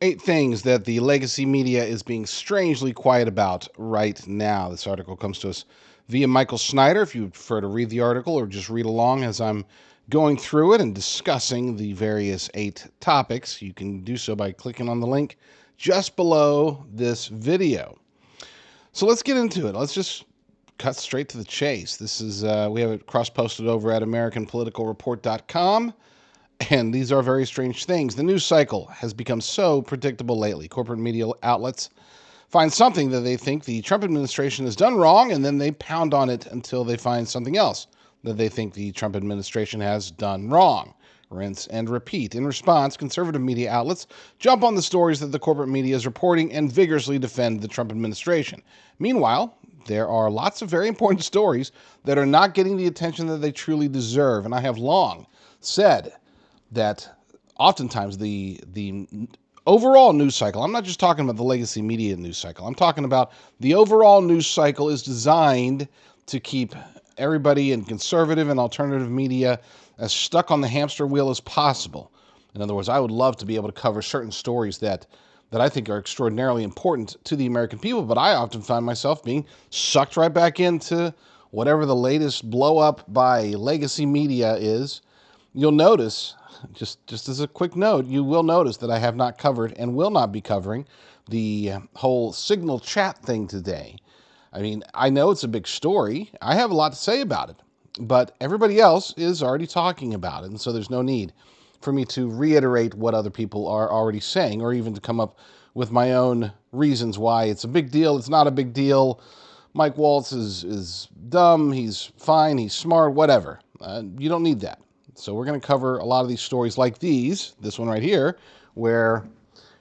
8 things that the legacy media is being strangely quiet about right now. This article comes to us via Michael Snyder. If you prefer to read the article or just read along as I'm going through it and discussing the various 8 topics, you can do so by clicking on the link just below this video. So let's get into it. Let's just cut straight to the chase. This is we have it cross-posted over at AmericanPoliticalReport.com. And these are very strange things. The news cycle has become so predictable lately. Corporate media outlets find something that they think the Trump administration has done wrong, and then they pound on it until they find something else that they think the Trump administration has done wrong. Rinse and repeat. In response, conservative media outlets jump on the stories that the corporate media is reporting and vigorously defend the Trump administration. Meanwhile, there are lots of very important stories that are not getting the attention that they truly deserve. And I have long said that oftentimes the overall news cycle, I'm not just talking about the legacy media news cycle, I'm talking about the overall news cycle is designed to keep everybody in conservative and alternative media as stuck on the hamster wheel as possible. In other words, I would love to be able to cover certain stories that I think are extraordinarily important to the American people, but I often find myself being sucked right back into whatever the latest blow up by legacy media is. You'll notice, just as a quick note, you will notice that I have not covered and will not be covering the whole Signal chat thing today. I mean, I know it's a big story. I have a lot to say about it, but everybody else is already talking about it, and so there's no need for me to reiterate what other people are already saying or even to come up with my own reasons why it's a big deal, it's not a big deal. Mike Waltz is dumb, he's fine, he's smart, whatever. You don't need that. So we're going to cover a lot of these stories like this one right here, where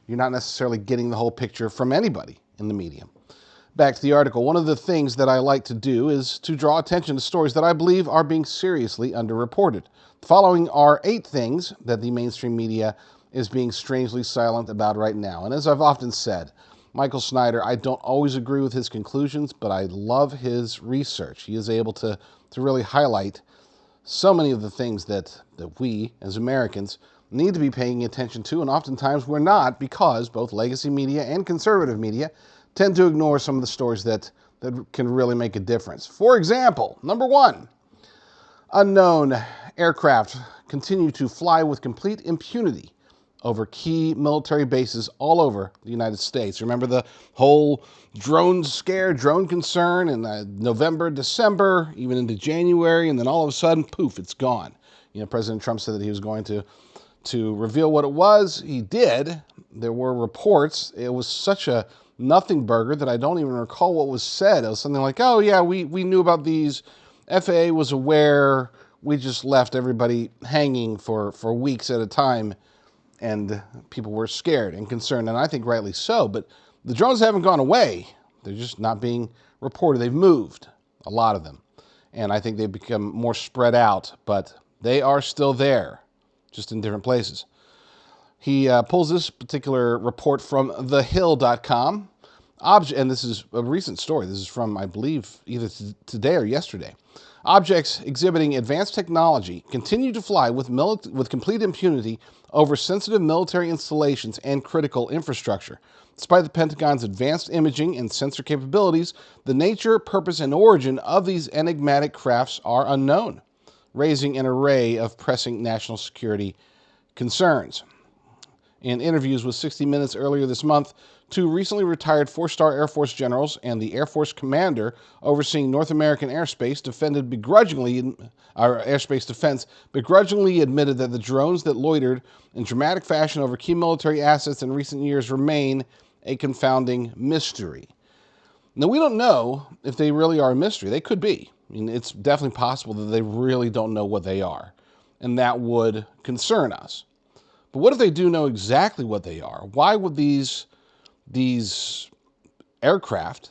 you're not necessarily getting the whole picture from anybody in the media. Back to the article. One of the things that I like to do is to draw attention to stories that I believe are being seriously underreported. The following are 8 things that the mainstream media is being strangely silent about right now. And as I've often said, Michael Snyder, I don't always agree with his conclusions, but I love his research. He is able to really highlight so many of the things that we, as Americans, need to be paying attention to, and oftentimes we're not, because both legacy media and conservative media tend to ignore some of the stories that can really make a difference. For example, number 1, unknown aircraft continue to fly with complete impunity over key military bases all over the United States. Remember the whole drone scare, drone concern in November, December, even into January, and then all of a sudden, poof, it's gone. You know, President Trump said that he was going to reveal what it was. He did. There were reports. It was such a nothing burger that I don't even recall what was said. It was something like, oh yeah, we knew about these. FAA was aware. We just left everybody hanging for weeks at a time. And people were scared and concerned, and I think rightly so. But the drones haven't gone away. They're just not being reported. They've moved, a lot of them. And I think they've become more spread out, but they are still there, just in different places. He pulls this particular report from thehill.com. And this is a recent story. This is from, I believe, either today or yesterday. Objects exhibiting advanced technology continue to fly with complete impunity over sensitive military installations and critical infrastructure. Despite the Pentagon's advanced imaging and sensor capabilities, the nature, purpose, and origin of these enigmatic crafts are unknown, raising an array of pressing national security concerns. In interviews with 60 Minutes earlier this month, 2 recently retired 4-star Air Force generals and the Air Force commander overseeing North American airspace defense begrudgingly admitted that the drones that loitered in dramatic fashion over key military assets in recent years remain a confounding mystery. Now, we don't know if they really are a mystery. They could be. I mean, it's definitely possible that they really don't know what they are, and that would concern us. But what if they do know exactly what they are? Why would these aircraft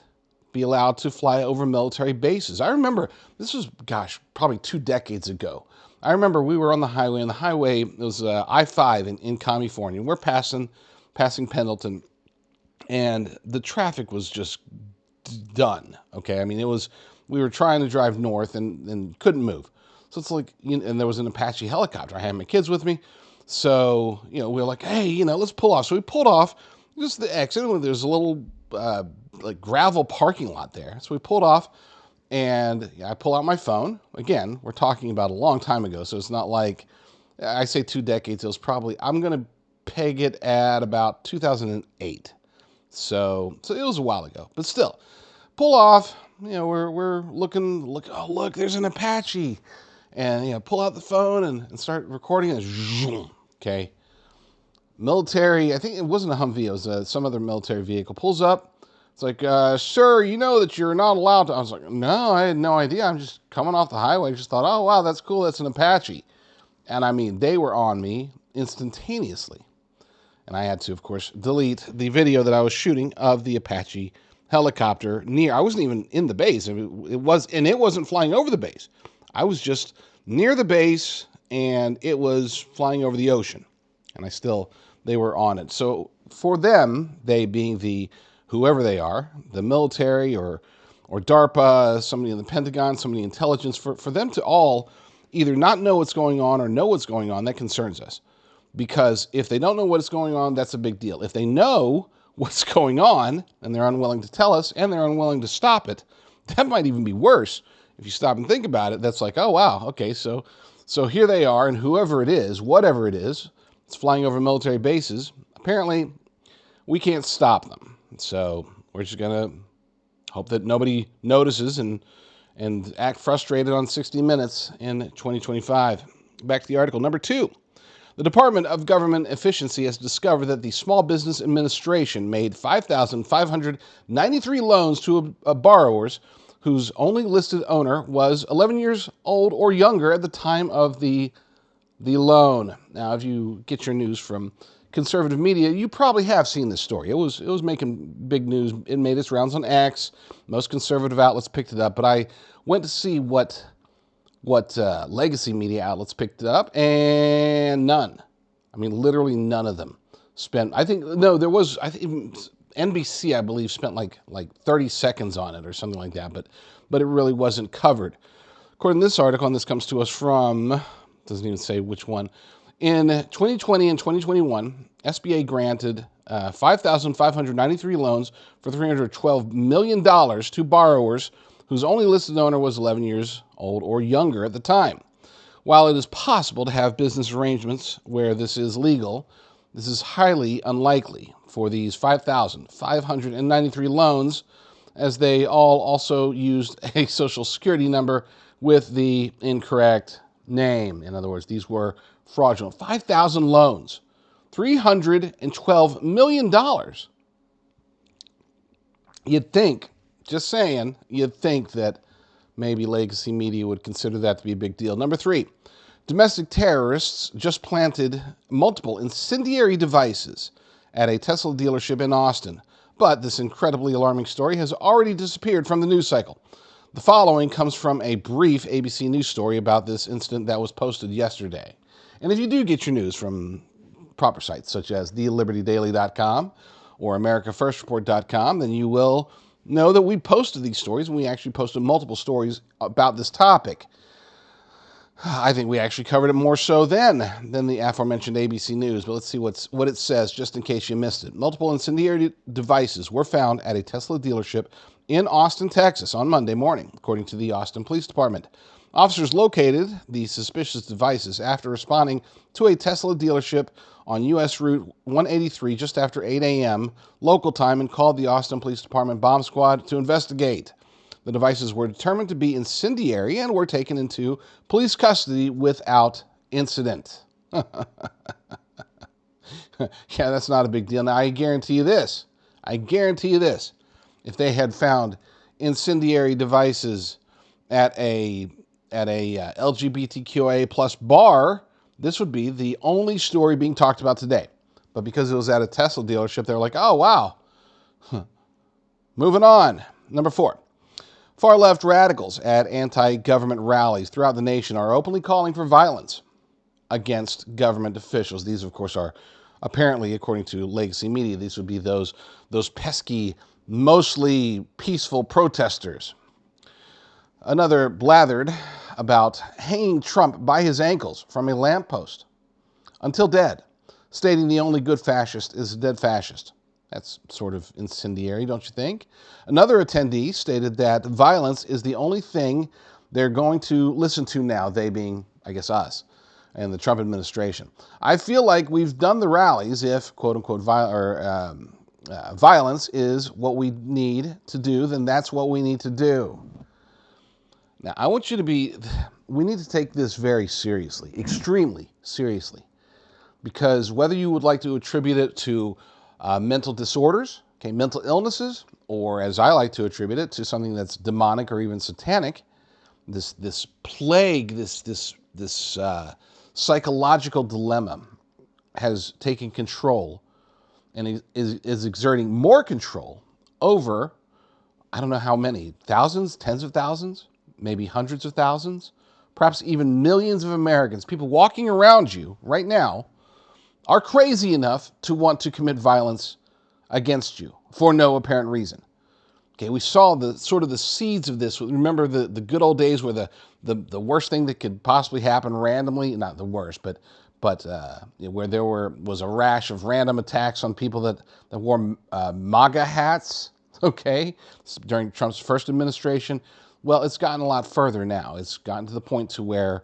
be allowed to fly over military bases? I remember, this was, probably 2 decades ago. I remember we were on the highway, and the highway, it was I-5 in California. We're passing Pendleton, and the traffic was just done, okay? I mean, we were trying to drive north and couldn't move. So it's like, and there was an Apache helicopter. I had my kids with me. So, we're like, hey, let's pull off. So we pulled off just the exit, and there's a little like gravel parking lot there. So we pulled off, and I pull out my phone. Again, we're talking about a long time ago, so it's not like, I say 2 decades. It was probably, I'm going to peg it at about 2008. So it was a while ago, but still, pull off. We're looking. Oh, look, there's an Apache, and pull out the phone and start recording. And okay, military. I think it wasn't a Humvee. It was some other military vehicle. Pulls up. It's like, sir, you know that you're not allowed to. I was like, no, I had no idea. I'm just coming off the highway. Just thought, oh wow, that's cool. That's an Apache, and I mean, they were on me instantaneously. And I had to, of course, delete the video that I was shooting of the Apache helicopter near. I wasn't even in the base. It wasn't flying over the base. I was just near the base, and it was flying over the ocean. And they were on it. So for them, they being whoever they are, the military or DARPA, somebody in the Pentagon, somebody in intelligence, for them to all either not know what's going on or know what's going on, that concerns us. Because if they don't know what's going on, that's a big deal. If they know what's going on and they're unwilling to tell us and they're unwilling to stop it, that might even be worse. If you stop and think about it, that's like, oh, wow, okay, so here they are, and whoever it is, whatever it is, it's flying over military bases. Apparently, we can't stop them. So we're just going to hope that nobody notices and act frustrated on 60 Minutes in 2025. Back to the article. Number 2. The Department of Government Efficiency has discovered that the Small Business Administration made 5,593 loans to borrowers whose only listed owner was 11 years old or younger at the time of the loan. Now, if you get your news from conservative media, you probably have seen this story. It was making big news. It made its rounds on X. Most conservative outlets picked it up, but I went to see what legacy media outlets picked it up, and none. I mean, literally none of them spent. I think NBC, I believe, spent like 30 seconds on it or something like that, but it really wasn't covered. According to this article, and this comes to us from, doesn't even say which one. In 2020 and 2021, SBA granted 5,593 loans for $312 million to borrowers whose only listed owner was 11 years old or younger at the time. While it is possible to have business arrangements where this is legal, this is highly unlikely for these 5,593 loans, as they all also used a social security number with the incorrect name. In other words, these were fraudulent. 5,000 loans, $312 million. You'd think, just saying, you'd think that maybe legacy media would consider that to be a big deal. Number 3, domestic terrorists just planted multiple incendiary devices at a Tesla dealership in Austin. But this incredibly alarming story has already disappeared from the news cycle. The following comes from a brief ABC News story about this incident that was posted yesterday. And if you do get your news from proper sites such as thelibertydaily.com or americafirstreport.com, then you will know that we posted these stories, and we actually posted multiple stories about this topic. I think we actually covered it more so than the aforementioned ABC News, but let's see what it says, just in case you missed it. Multiple incendiary devices were found at a Tesla dealership in Austin, Texas on Monday morning, according to the Austin Police Department. Officers located the suspicious devices after responding to a Tesla dealership on U.S. Route 183 just after 8 a.m. local time and called the Austin Police Department bomb squad to investigate. The devices were determined to be incendiary and were taken into police custody without incident. Yeah, that's not a big deal. Now, I guarantee you this. If they had found incendiary devices at a LGBTQIA plus bar, this would be the only story being talked about today. But because it was at a Tesla dealership, they're like, oh, wow. Moving on. Number 4. Far-left radicals at anti-government rallies throughout the nation are openly calling for violence against government officials. These, of course, are apparently, according to legacy media, these would be those pesky, mostly peaceful protesters. Another blathered about hanging Trump by his ankles from a lamppost. until dead, stating the only good fascist is a dead fascist. That's sort of incendiary, don't you think? Another attendee stated that violence is the only thing they're going to listen to now, they being, I guess, us and the Trump administration. I feel like we've done the rallies if, quote unquote, violence is what we need to do, then that's what we need to do. Now, I want you to we need to take this very seriously, extremely seriously, because whether you would like to attribute it to mental disorders, okay, mental illnesses, or as I like to attribute it to something that's demonic or even satanic, this plague, this psychological dilemma has taken control and is exerting more control over, I don't know how many, thousands, tens of thousands, maybe hundreds of thousands, perhaps even millions of Americans. People walking around you right now are crazy enough to want to commit violence against you for no apparent reason. Okay, we saw the sort of the seeds of this. Remember the good old days where the worst thing that could possibly happen randomly, not the worst, but where there was a rash of random attacks on people that wore MAGA hats, okay, during Trump's first administration. Well, it's gotten a lot further now. It's gotten to the point to where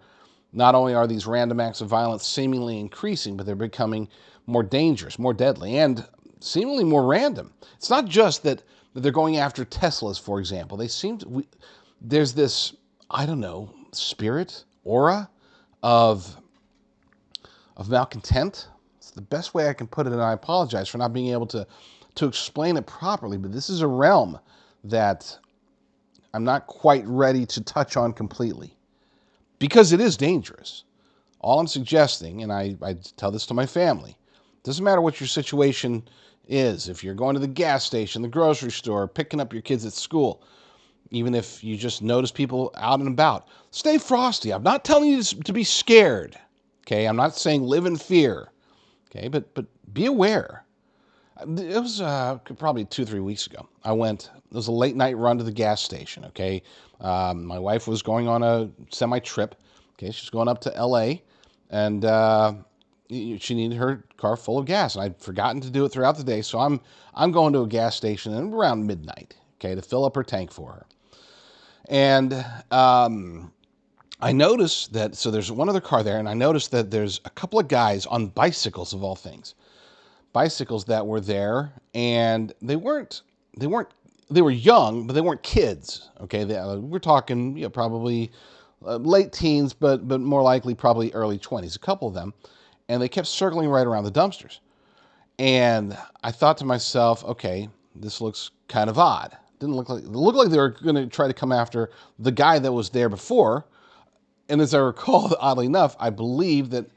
not only are these random acts of violence seemingly increasing, but they're becoming more dangerous, more deadly, and seemingly more random. It's not just that they're going after Teslas, for example. There's this, I don't know, spirit, aura of malcontent. It's the best way I can put it, and I apologize for not being able to explain it properly, but this is a realm that I'm not quite ready to touch on completely because it is dangerous. All I'm suggesting, and I tell this to my family, doesn't matter what your situation is, if you're going to the gas station, the grocery store, picking up your kids at school, even if you just notice people out and about, stay frosty. I'm not telling you to be scared, okay? I'm not saying live in fear, okay? But be aware. It was probably 2-3 weeks ago. It was a late night run to the gas station, okay? My wife was going on a semi-trip, okay? She's going up to L.A., and she needed her car full of gas, and I'd forgotten to do it throughout the day, so I'm going to a gas station around midnight, okay, to fill up her tank for her. And I noticed that, so there's one other car there, and I noticed that there's a couple of guys on bicycles, of all things. Bicycles that were there, and they were young, but they weren't kids, okay? We're talking, probably late teens, but more likely probably early 20s, a couple of them. And they kept circling right around the dumpsters. And I thought to myself, okay, this looks kind of odd. It looked like they were going to try to come after the guy that was there before. And as I recall, oddly enough, I believe that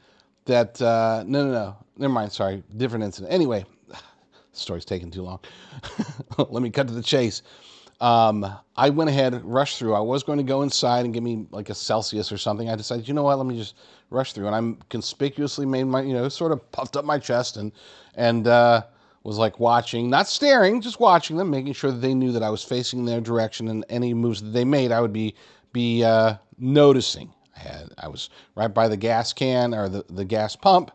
no, never mind, sorry, different incident. Anyway, the story's taking too long. Let me cut to the chase. I went ahead, rushed through. I was going to go inside and give me like a Celsius or something. I decided, you know what, let me just rush through. And I conspicuously made my, sort of puffed up my chest and was like watching, not staring, just watching them, making sure that they knew that I was facing their direction, and any moves that they made, I would be noticing. I was right by the gas can or the gas pump,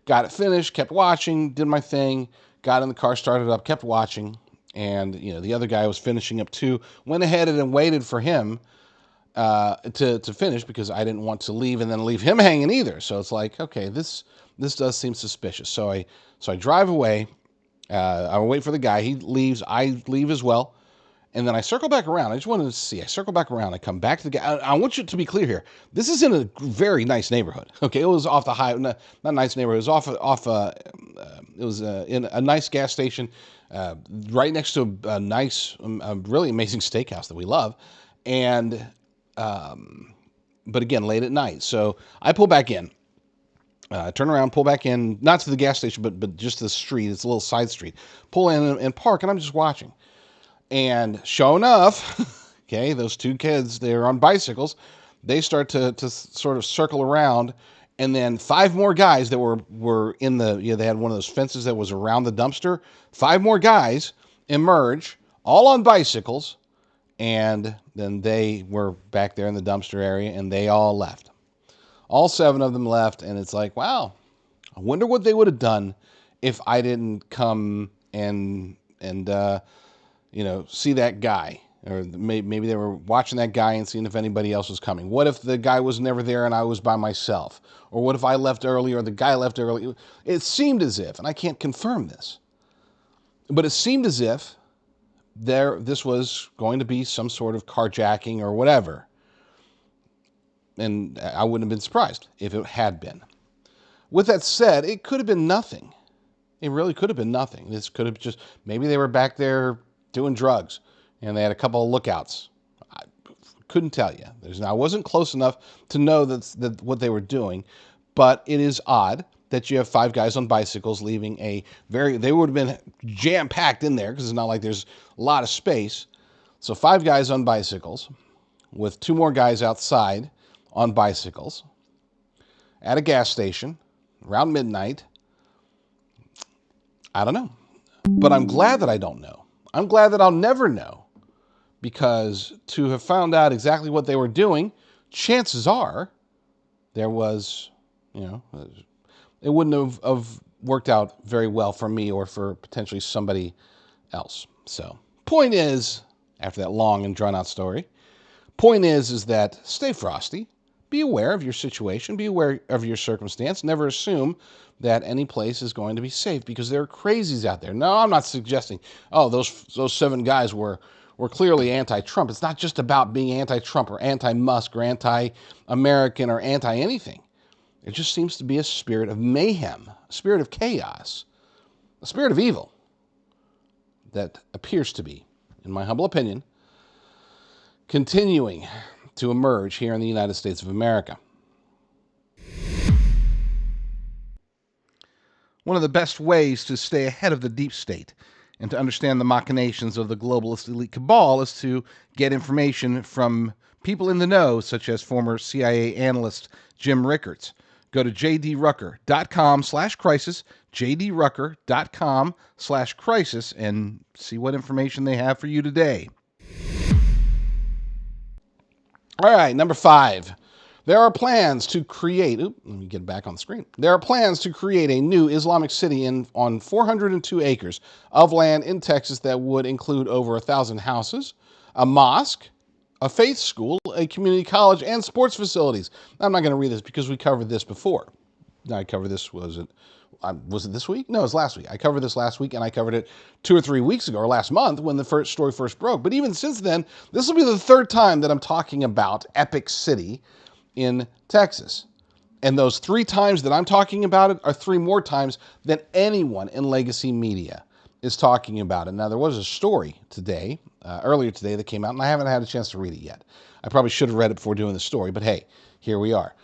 got it finished, kept watching, did my thing, got in the car, started up, kept watching. And, the other guy was finishing up too, went ahead and waited for him to finish, because I didn't want to leave and then leave him hanging either. So it's like, okay, this does seem suspicious. So I drive away. I wait for the guy. He leaves. I leave as well. And then I circle back around. I just wanted to see. I circle back around. I come back to the guy. I want you to be clear here. This is in a very nice neighborhood. Okay, it was off the high, not nice neighborhood. It was it was in a nice gas station, right next to a nice, really amazing steakhouse that we love. And, but again, late at night. So I pull back in. Turn around, pull back in, not to the gas station, but just the street. It's a little side street. Pull in and park, and I'm just watching. And sure enough, okay, those two kids, they're on bicycles. They start to sort of circle around, and then 5 more guys that were in the, they had one of those fences that was around the dumpster. 5 more guys emerge, all on bicycles, and then they were back there in the dumpster area, and they all left. All 7 of them left, and it's like, wow, I wonder what they would have done if I didn't come and see that guy. Or maybe they were watching that guy and seeing if anybody else was coming. What if the guy was never there and I was by myself? Or what if I left early or the guy left early? It seemed as if, and I can't confirm this, but it seemed as if this was going to be some sort of carjacking or whatever. And I wouldn't have been surprised if it had been. With that said, it could have been nothing. It really could have been nothing. This could have just, maybe they were back there doing drugs and they had a couple of lookouts. I couldn't tell you. I wasn't close enough to know that what they were doing, but it is odd that you have 5 guys on bicycles leaving they would have been jam-packed in there because it's not like there's a lot of space. So 5 guys on bicycles with 2 more guys outside on bicycles at a gas station around midnight. I don't know. But I'm glad that I don't know. I'm glad that I'll never know. Because to have found out exactly what they were doing, chances are there was, it wouldn't have worked out very well for me or for potentially somebody else. So, point is, after that long and drawn out story, point is that stay frosty. Be aware of your situation. Be aware of your circumstance. Never assume that any place is going to be safe because there are crazies out there. No, I'm not suggesting, those 7 guys were clearly anti-Trump. It's not just about being anti-Trump or anti-Musk or anti-American or anti-anything. It just seems to be a spirit of mayhem, a spirit of chaos, a spirit of evil that appears to be, in my humble opinion, continuing to emerge here in the United States of America. One of the best ways to stay ahead of the deep state and to understand the machinations of the globalist elite cabal is to get information from people in the know, such as former CIA analyst Jim Rickards. Go to jdrucker.com/crisis, jdrucker.com/crisis, and see what information they have for you today. All right, number 5. There are plans to create, let me get back on the screen. There are plans to create a new Islamic city on 402 acres of land in Texas that would include over 1,000 houses, a mosque, a faith school, a community college, and sports facilities. I'm not going to read this because we covered this before. I covered this, was it this week? No, it was last week. I covered this last week, and I covered it 2 or 3 weeks ago, or last month, when the story first broke. But even since then, this will be the 3rd time that I'm talking about Epic City in Texas. And those 3 times that I'm talking about it are 3 more times than anyone in legacy media is talking about it. Now, there was a story earlier today that came out, and I haven't had a chance to read it yet. I probably should have read it before doing the story, but hey, here we are.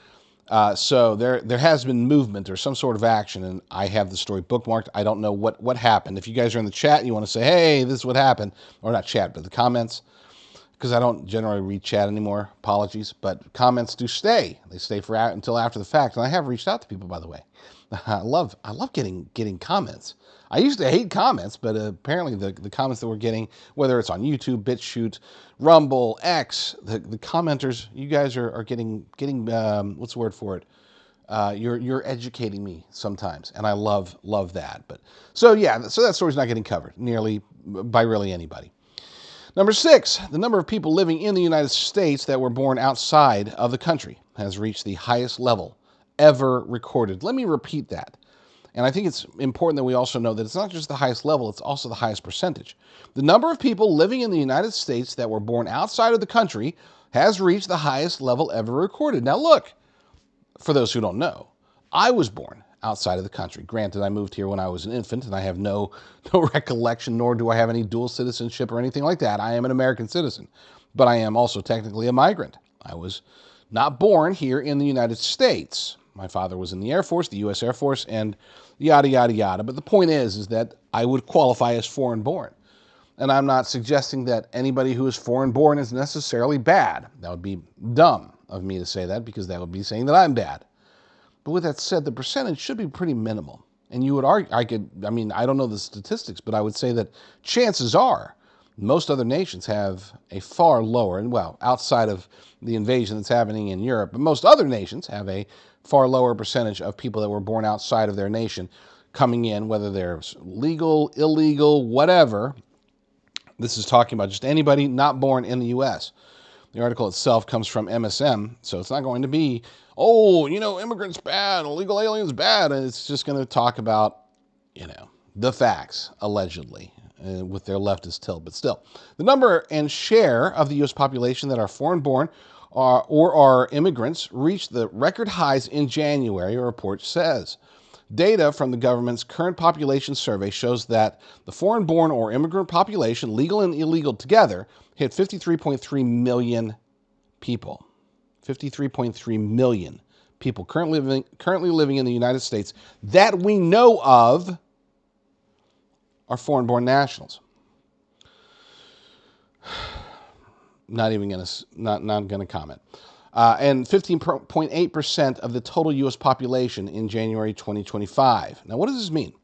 So there has been movement or some sort of action, and I have the story bookmarked. I don't know what happened. If you guys are in the chat and you want to say, hey, this is what happened, or not chat, but the comments, because I don't generally read chat anymore, apologies, but comments do stay. They stay until after the fact, and I have reached out to people, by the way. I love getting comments. I used to hate comments, but apparently the comments that we're getting, whether it's on YouTube, BitChute, Rumble, X, the commenters, you guys are getting what's the word for it? You're educating me sometimes, and I love that. But so that story's not getting covered nearly by really anybody. Number 6, the number of people living in the United States that were born outside of the country has reached the highest level ever recorded. Let me repeat that. And I think it's important that we also know that it's not just the highest level, it's also the highest percentage. The number of people living in the United States that were born outside of the country has reached the highest level ever recorded. Now look, for those who don't know, I was born outside of the country. Granted, I moved here when I was an infant, and I have no recollection, nor do I have any dual citizenship or anything like that. I am an American citizen, but I am also technically a migrant. I was not born here in the United States. My father was in the Air Force, the U.S. Air Force, and yada, yada, yada. But the point is that I would qualify as foreign-born. And I'm not suggesting that anybody who is foreign-born is necessarily bad. That would be dumb of me to say that, because that would be saying that I'm bad. But with that said, the percentage should be pretty minimal. And you would argue, I don't know the statistics, but I would say that chances are most other nations have a far lower, and outside of the invasion that's happening in Europe, but most other nations have a far lower percentage of people that were born outside of their nation coming in, whether they're legal, illegal, whatever. This is talking about just anybody not born in the U.S. The article itself comes from MSM, so it's not going to be, oh, immigrants bad, illegal aliens bad. And it's just going to talk about, the facts, allegedly, with their leftist tilt. But still, the number and share of the U.S. population that are foreign-born or are immigrants reached the record highs in January, a report says. Data from the government's current population survey shows that the foreign-born or immigrant population, legal and illegal together, hit 53.3 million people. 53.3 million people currently living in the United States that we know of are foreign-born nationals. Not gonna comment. And 15.8% of the total U.S. population in January 2025. Now, what does this mean?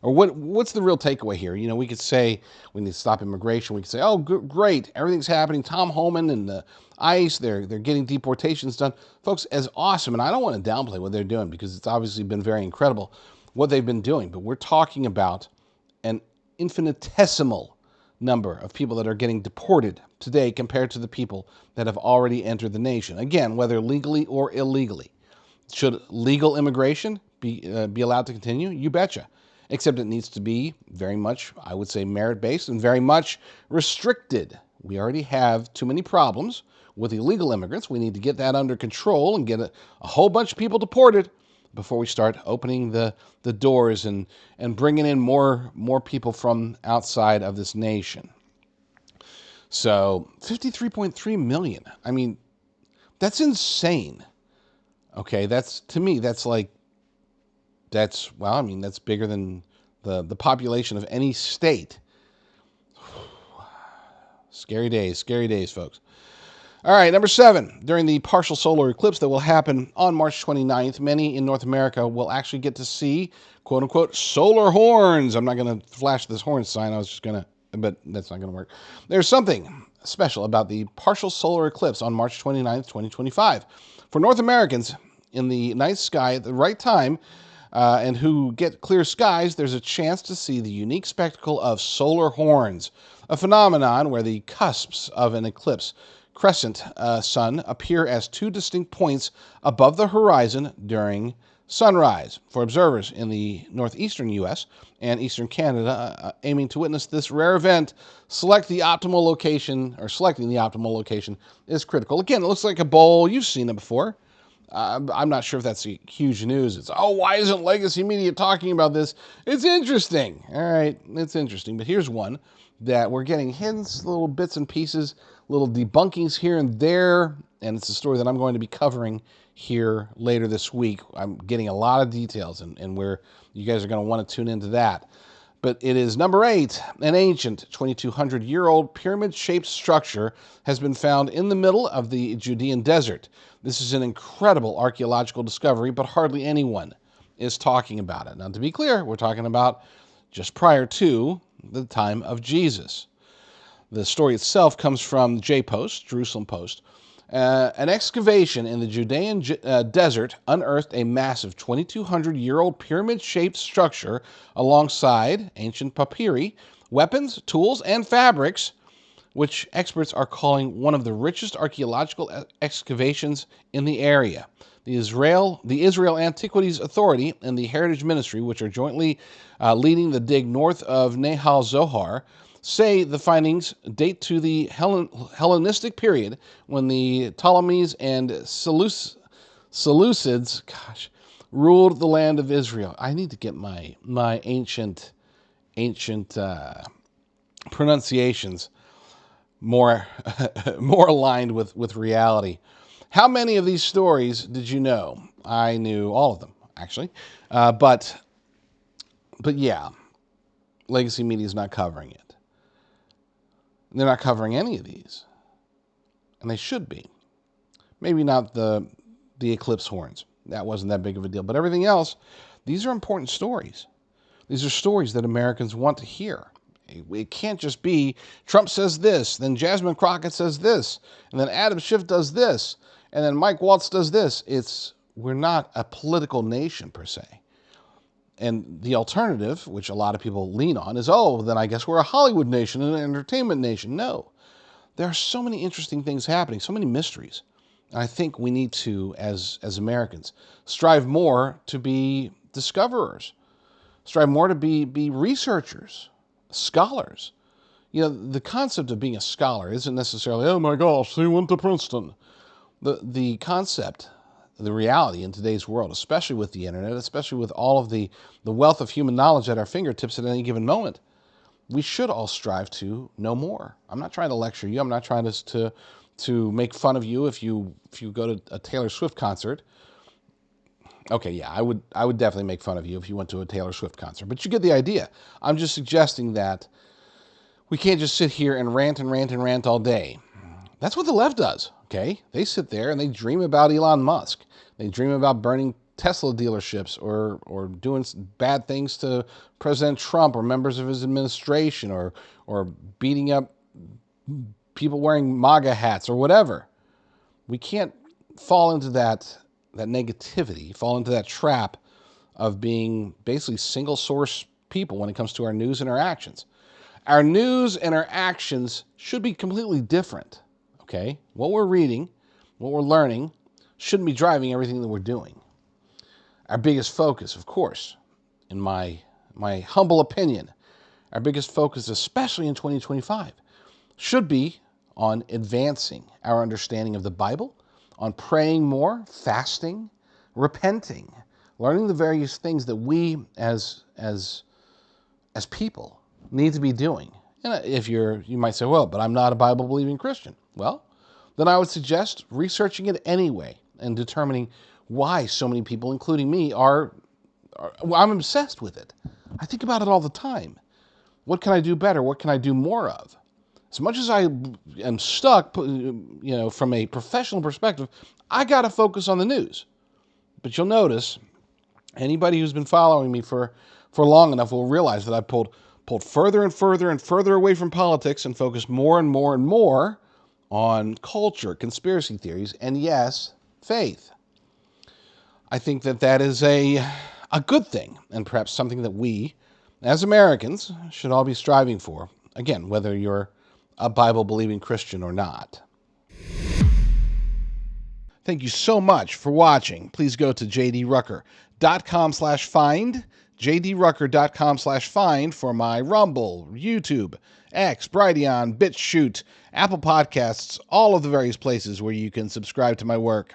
Or what's the real takeaway here? We could say we need to stop immigration. We could say, oh, great, everything's happening. Tom Homan and the ICE, they're getting deportations done. Folks, as awesome, and I don't want to downplay what they're doing because it's obviously been very incredible what they've been doing, but we're talking about an infinitesimal number of people that are getting deported today compared to the people that have already entered the nation. Again, whether legally or illegally. Should legal immigration be allowed to continue? You betcha. Except it needs to be very much, I would say, merit-based and very much restricted. We already have too many problems with illegal immigrants. We need to get that under control and get a whole bunch of people deported before we start opening the doors and bringing in more people from outside of this nation. So 53.3 million. I mean, that's insane. Okay, to me, that's bigger than the population of any state. Scary days, folks. All right, number 7. During the partial solar eclipse that will happen on March 29th, many in North America will actually get to see, quote-unquote, solar horns. I'm not going to flash this horn sign. But that's not going to work. There's something special about the partial solar eclipse on March 29th, 2025. For North Americans in the night sky at the right time, and who get clear skies, there's a chance to see the unique spectacle of solar horns, a phenomenon where the cusps of an eclipse crescent sun appear as two distinct points above the horizon during sunrise. For observers in the northeastern U.S. and eastern Canada aiming to witness this rare event, selecting the optimal location is critical. Again, it looks like a bowl. You've seen it before. I'm not sure if that's huge news. It's, why isn't legacy media talking about this? It's interesting. All right, it's interesting. But here's one that we're getting hints, little bits and pieces, little debunkings here and there, and it's a story that I'm going to be covering here later this week. I'm getting a lot of details, and where you guys are going to want to tune into that. But it is number 8. An ancient 2,200-year-old pyramid-shaped structure has been found in the middle of the Judean desert. This is an incredible archaeological discovery, but hardly anyone is talking about it. Now, to be clear, we're talking about just prior to the time of Jesus. The story itself comes from J-Post, Jerusalem Post. An excavation in the Judean desert unearthed a massive 2,200-year-old pyramid-shaped structure alongside ancient papyri, weapons, tools, and fabrics, which experts are calling one of the richest archaeological excavations in the area. The Israel Antiquities Authority and the Heritage Ministry, which are jointly leading the dig north of Nahal Zohar, say the findings date to the Hellenistic period when the Ptolemies and Seleucids, ruled the land of Israel. I need to get my ancient pronunciations more aligned with reality. How many of these stories did you know? I knew all of them, actually. But yeah, legacy media is not covering it. They're not covering any of these. And they should be. Maybe not the eclipse horns. That wasn't that big of a deal. But everything else, these are important stories. These are stories that Americans want to hear. It can't just be Trump says this, then Jasmine Crockett says this, and then Adam Schiff does this, and then Mike Waltz does this. It's we're not a political nation per se. And the alternative, which a lot of people lean on, is, oh, then I guess we're a Hollywood nation and an entertainment nation. No. There are so many interesting things happening, so many mysteries. And I think we need to, as Americans, strive more to be discoverers, strive more to be researchers, scholars. You know, the concept of being a scholar isn't necessarily, oh my gosh, he went to Princeton. The concept, the reality in today's world, especially with the internet, especially with all of the wealth of human knowledge at our fingertips at any given moment, we should all strive to know more. I'm not trying to lecture you. I'm not trying to make fun of you if you go to a Taylor Swift concert. Okay, yeah, I would definitely make fun of you if you went to a Taylor Swift concert. But you get the idea. I'm just suggesting that we can't just sit here and rant and rant and rant all day. That's what the left does, okay? They sit there and they dream about Elon Musk. They dream about burning Tesla dealerships or doing bad things to President Trump or members of his administration or beating up people wearing MAGA hats or whatever. We can't fall into that negativity, fall into that trap of being basically single source people when it comes to our news and our actions. Our news and our actions should be completely different, okay? What we're reading, what we're learning, shouldn't be driving everything that we're doing. Our biggest focus, of course, in my humble opinion, our biggest focus, especially in 2025, should be on advancing our understanding of the Bible, on praying more, fasting, repenting, learning the various things that we as people need to be doing. And if you might say, well, but I'm not a Bible-believing Christian. Well, then I would suggest researching it anyway and determining why so many people, including me, I'm obsessed with it. I think about it all the time. What can I do better? What can I do more of? As much as I am stuck, from a professional perspective, I got to focus on the news. But you'll notice, anybody who's been following me for long enough will realize that I've pulled further and further and further away from politics and focused more and more and more on culture, conspiracy theories, and yes, faith. I think that is a good thing, and perhaps something that we, as Americans, should all be striving for. Again, whether you're a Bible-believing Christian or not. Thank you so much for watching. Please go to jdrucker.com/find, jdrucker.com/find for my Rumble, YouTube, X, Brighteon, BitChute, Apple Podcasts, all of the various places where you can subscribe to my work.